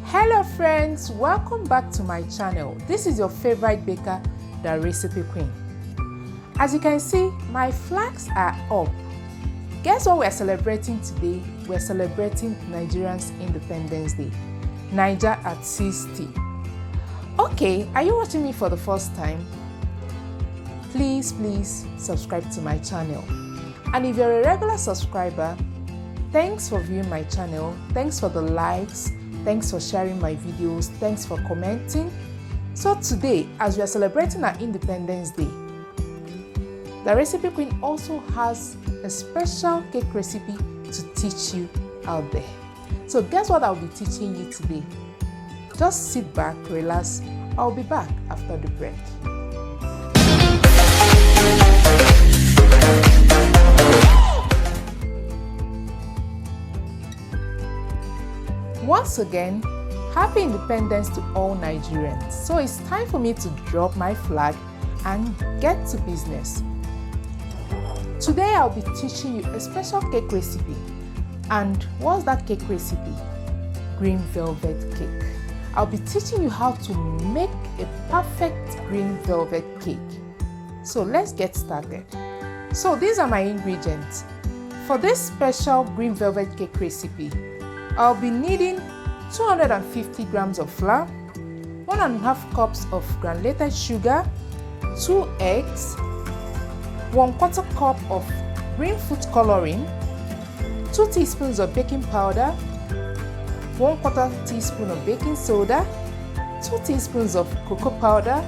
Hello friends, welcome back to my channel. This is your favorite baker, Darecipequeen. As you can see, my flags are up. Guess what we're celebrating today? We're celebrating Nigerians Independence Day. Niger at 60. Okay, are you watching me for the first time? Please subscribe to my channel. And if you're a regular subscriber, thanks for viewing my channel. Thanks for the likes. Thanks for sharing my videos. Thanks for commenting. So today, as we are celebrating our Independence Day, Darecipequeen also has a special cake recipe to teach you out there. So guess what I'll be teaching you today? Just sit back, relax. I'll be back after the break. Once again, happy independence to all Nigerians. So it's time for me to drop my flag and get to business. Today I'll be teaching you a special cake recipe. And what's that cake recipe? Green velvet cake. I'll be teaching you how to make a perfect green velvet cake. So let's get started. So these are my ingredients. For this special green velvet cake recipe, I'll be needing 250 grams of flour, 1.5 cups of granulated sugar, 2 eggs, 1/4 cup of green food coloring, 2 teaspoons of baking powder, 1/4 teaspoon of baking soda, 2 teaspoons of cocoa powder,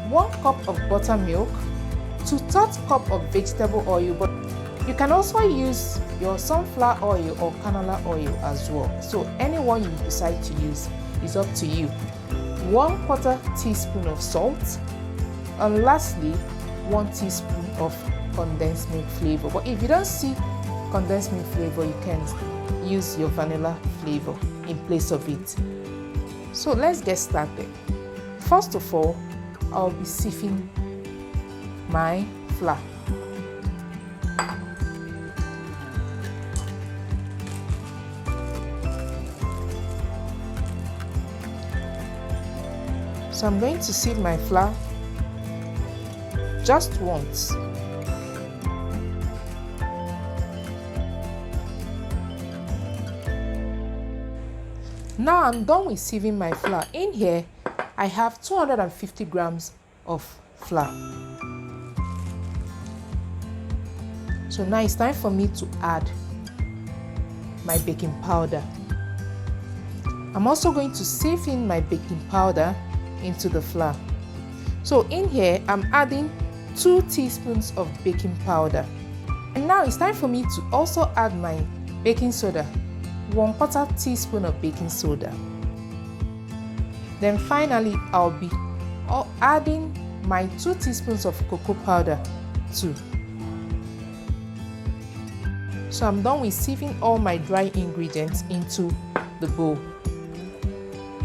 1 cup of buttermilk, 2/3 cup of vegetable oil, but you can also use your sunflower oil or canola oil as well. So anyone you decide to use is up to you. 1/4 teaspoon of salt, and lastly 1 teaspoon of condensed milk flavor. But if you don't see condensed milk flavor, you can use your vanilla flavor in place of it. So let's get started. First of all, I'll be sieving my flour. So I'm going to sieve my flour just once. Now I'm done with sieving my flour. In here, I have 250 grams of flour. So now it's time for me to add my baking powder. I'm also going to sieve in my baking powder into the flour. So in here, I'm adding 2 teaspoons of baking powder. And now it's time for me to also add my baking soda, 1/4 teaspoon of baking soda. Then finally, I'll be adding my 2 teaspoons of cocoa powder too. So I'm done with sieving all my dry ingredients into the bowl.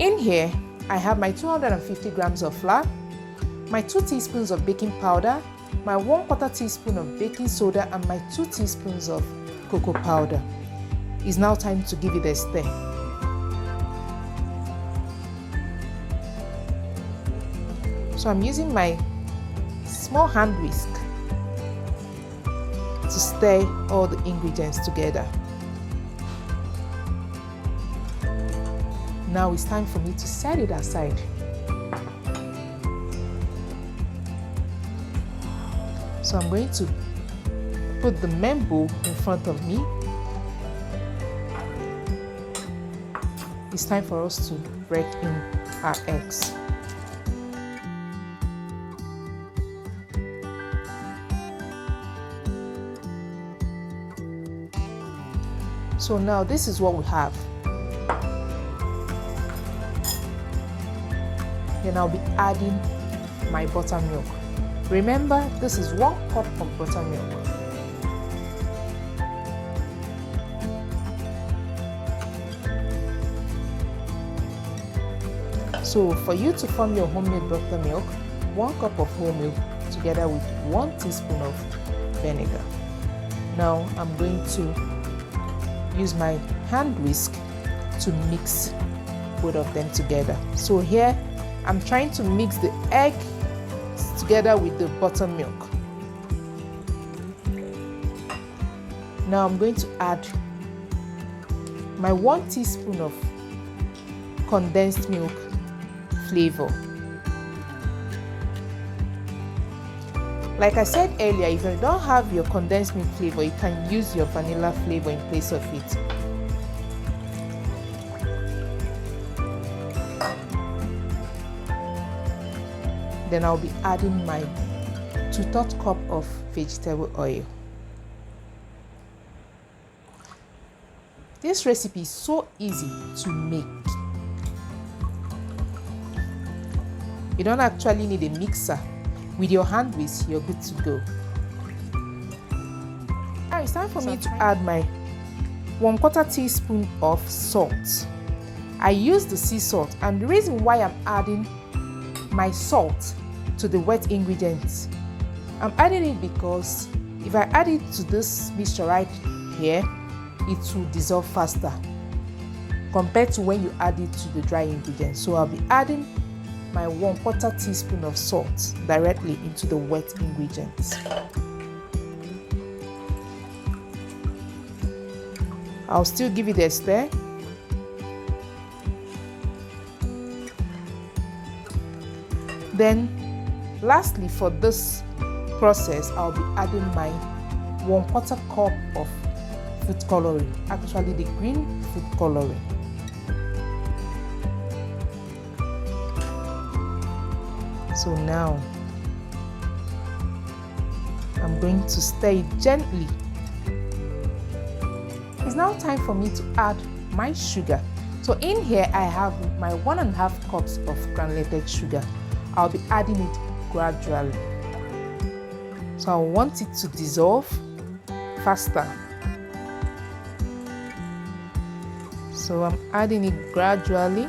In here, I have my 250 grams of flour, my 2 teaspoons of baking powder, my 1/4 teaspoon of baking soda, and my 2 teaspoons of cocoa powder. It's now time to give it a stir. So I'm using my small hand whisk to stir all the ingredients together. Now it's time for me to set it aside. So I'm going to put the main bowl in front of me. It's time for us to break in our eggs. So now this is what we have. Then I'll be adding my buttermilk. Remember, this is 1 cup of buttermilk. So for you to form your homemade buttermilk, 1 cup of whole milk together with 1 teaspoon of vinegar. Now I'm going to use my hand whisk to mix both of them together. So here I'm trying to mix the egg together with the buttermilk. Now I'm going to add my 1 teaspoon of condensed milk flavor. Like I said earlier, if you don't have your condensed milk flavor, you can use your vanilla flavor in place of it. Then I'll be adding my 2/3 cup of vegetable oil. This recipe is so easy to make. You don't actually need a mixer. With your hand whisk, you're good to go. Now it's time for me to add my 1/4 teaspoon of salt. I use the sea salt, and the reason why I'm adding my salt to the wet ingredients, I'm adding it because if I add it to this mixture right here, it will dissolve faster compared to when you add it to the dry ingredients. So I'll be adding my 1/4 teaspoon of salt directly into the wet ingredients. I'll still give it a stir. Then lastly, for this process, I'll be adding my 1/4 cup of food coloring, actually the green food coloring. So now I'm going to stir it gently. It's now time for me to add my sugar. So in here I have my 1.5 cups of granulated sugar. I'll be adding it gradually. So I want it to dissolve faster. So I'm adding it gradually.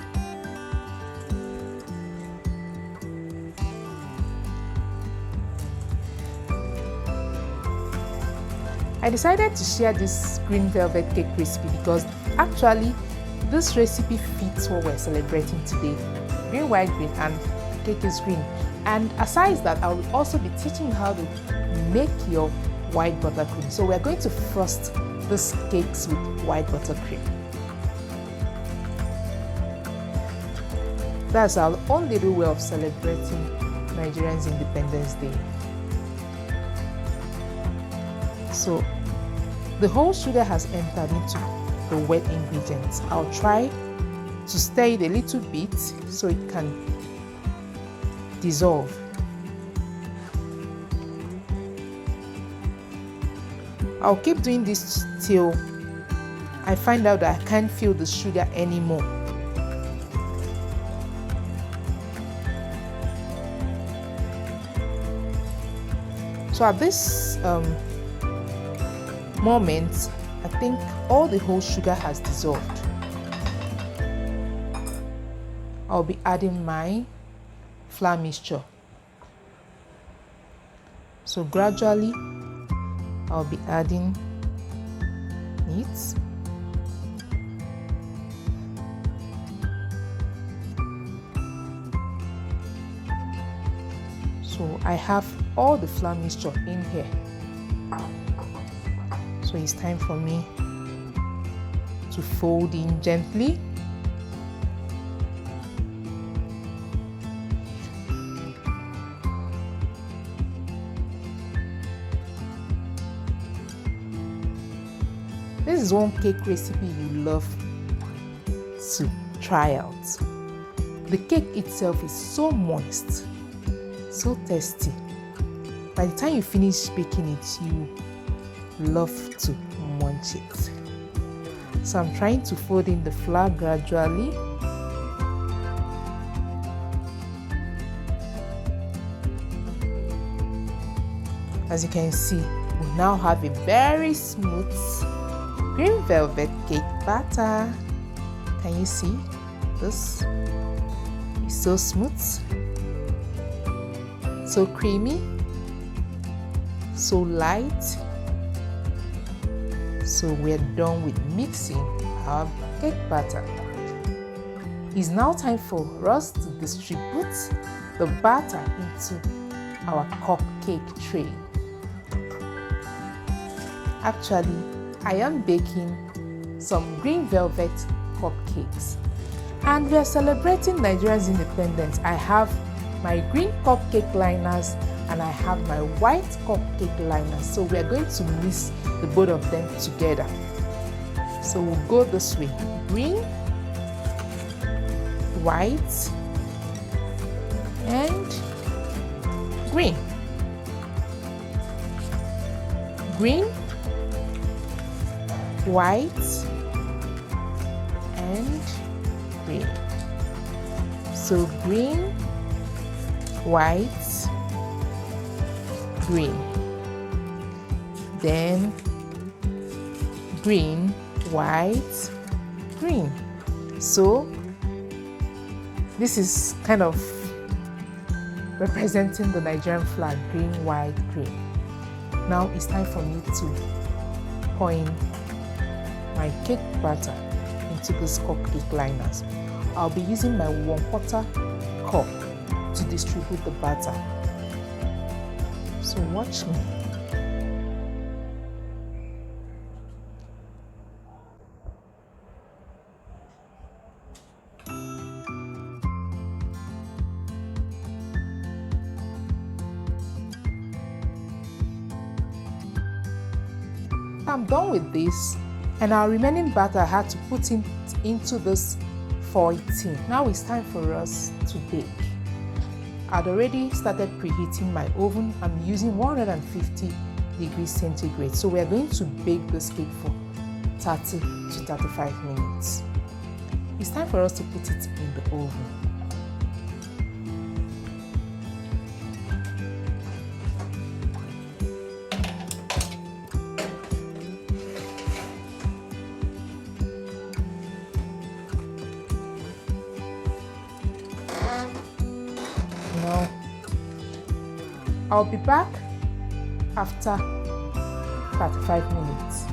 I decided to share this green velvet cake recipe because actually this recipe fits what we're celebrating today. Green, white, green, and cake is green. And aside that, I will also be teaching you how to make your white buttercream. So we're going to frost these cakes with white buttercream. That's our own little way of celebrating Nigerians' Independence Day. So the whole sugar has entered into the wet ingredients. I'll try to stir it a little bit so it can dissolve. I'll keep doing this till I find out that I can't feel the sugar anymore. So at this moment, I think all the whole sugar has dissolved. I'll be adding my flour mixture. So gradually, I'll be adding it. So I have all the flour mixture in here. So it's time for me to fold in gently. This is one cake recipe you love to try out. The cake itself is so moist, so tasty. By the time you finish baking it, you love to munch it. So I'm trying to fold in the flour gradually. As you can see, we now have a very smooth green velvet cake batter. Can you see this? It's so smooth, so creamy, so light. So we're done with mixing our cake batter. It's now time for us to distribute the batter into our cupcake tray. Actually, I am baking some green velvet cupcakes, and we are celebrating Nigeria's independence. I have my green cupcake liners and I have my white cupcake liners, so we are going to mix the both of them together. So we'll go this way: green, white, and green. Green, white, and green. So green, white, green. Then green, white, green. So this is kind of representing the Nigerian flag: green, white, green. Now it's time for me to pour in my cake batter into these cupcake liners. I'll be using my 1/4 cup to distribute the batter. So watch me. I'm done with this, and our remaining batter I had to put into this foil tin. Now it's time for us to bake. I'd already started preheating my oven. I'm using 150 degrees centigrade. So we're going to bake this cake for 30 to 35 minutes. It's time for us to put it in the oven. Now, I'll be back after 35 minutes.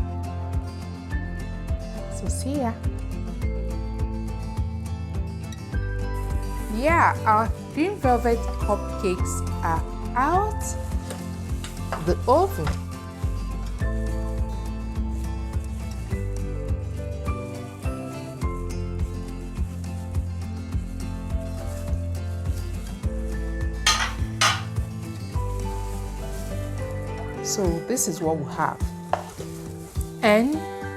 So see ya. Yeah, our green velvet cupcakes are out the oven. So this is what we have, and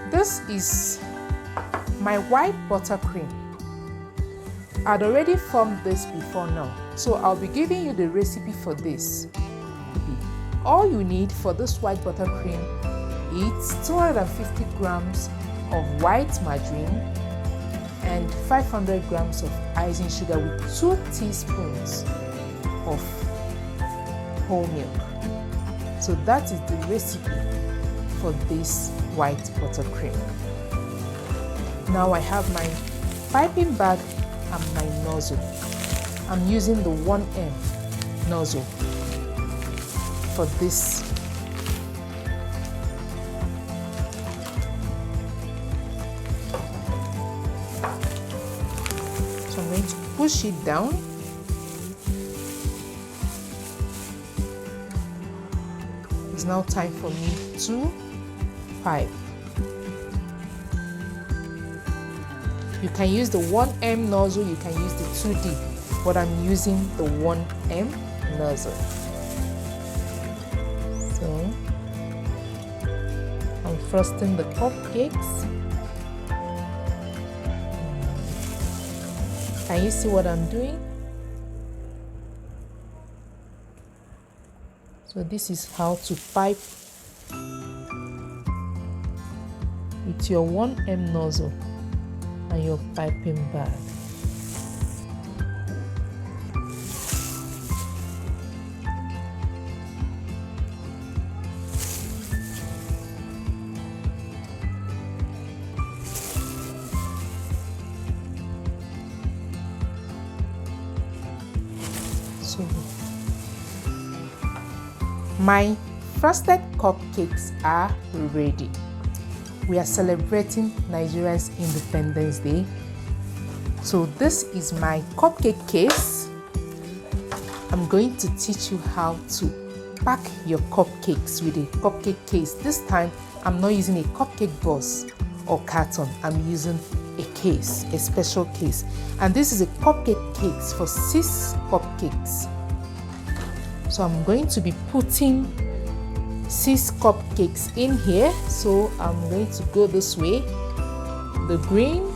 this is my white buttercream. I'd already formed this before now, so I'll be giving you the recipe for this. All you need for this white buttercream is 250 grams of white margarine and 500 grams of icing sugar with 2 teaspoons of whole milk. So that is the recipe for this white buttercream. Now I have my piping bag and my nozzle. I'm using the 1M nozzle for this. So I'm going to push it down. It's now time for me to pipe. You can use the 1M nozzle, you can use the 2D, but I'm using the 1M nozzle. So I'm frosting the cupcakes. Can you see what I'm doing? So this is how to pipe with your 1M nozzle and your piping bag. So my frosted cupcakes are ready. We are celebrating Nigeria's Independence Day. So this is my cupcake case. I'm going to teach you how to pack your cupcakes with a cupcake case. This time I'm not using a cupcake box or carton. I'm using a case, a special case. And this is a cupcake case for 6 cupcakes. So I'm going to be putting 6 cupcakes in here. So I'm going to go this way. The green.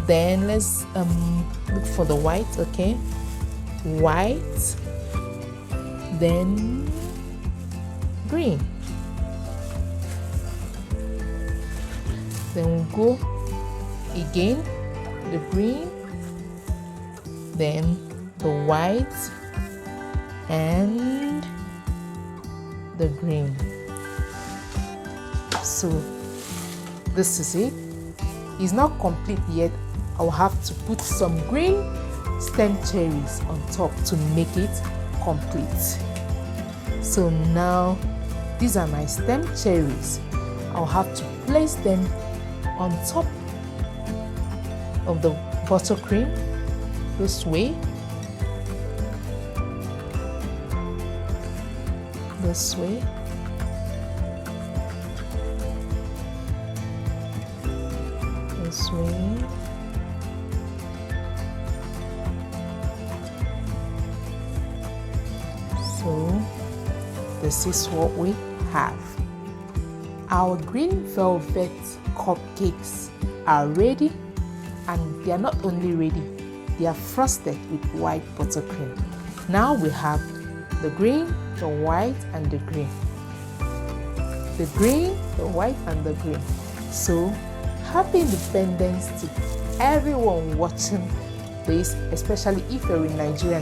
Then let's look for the white. Okay, white, then green. Then we'll go again, the green, then the white and the green. So this is it. It's not complete yet. I'll have to put some green stem cherries on top to make it complete. So now these are my stem cherries. I'll have to place them on top of the buttercream this way, this way, this way, so this is what we have. Our green velvet cupcakes are ready, and they are not only ready, they are frosted with white buttercream. Now we have the green, the white and the green. The green, the white and the green. So happy Independence to everyone watching this, especially if you're in Nigeria.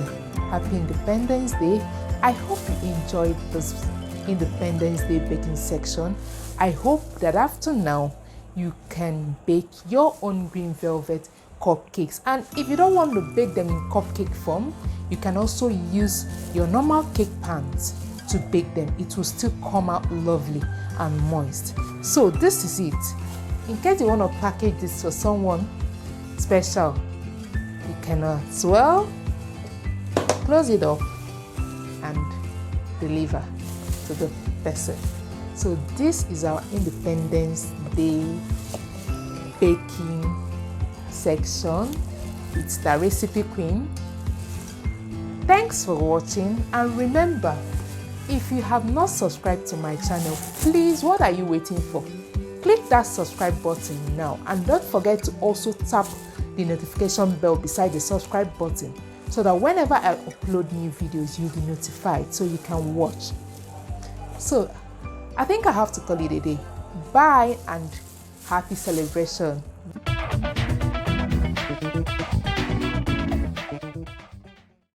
Happy Independence Day. I hope you enjoyed this Independence Day baking section. I hope that after now you can bake your own green velvet cupcakes, and if you don't want to bake them in cupcake form, you can also use your normal cake pans to bake them. It will still come out lovely and moist. So this is it. In case you want to package this for someone special, you can as well close it up and deliver to the person. So this is our Independence Day baking section. It's Darecipequeen. Thanks for watching, and remember, if you have not subscribed to my channel, please, what are you waiting for? Click that subscribe button now, and don't forget to also tap the notification bell beside the subscribe button so that whenever I upload new videos, you'll be notified so you can watch. So I think I have to call it a day. Bye and happy celebration.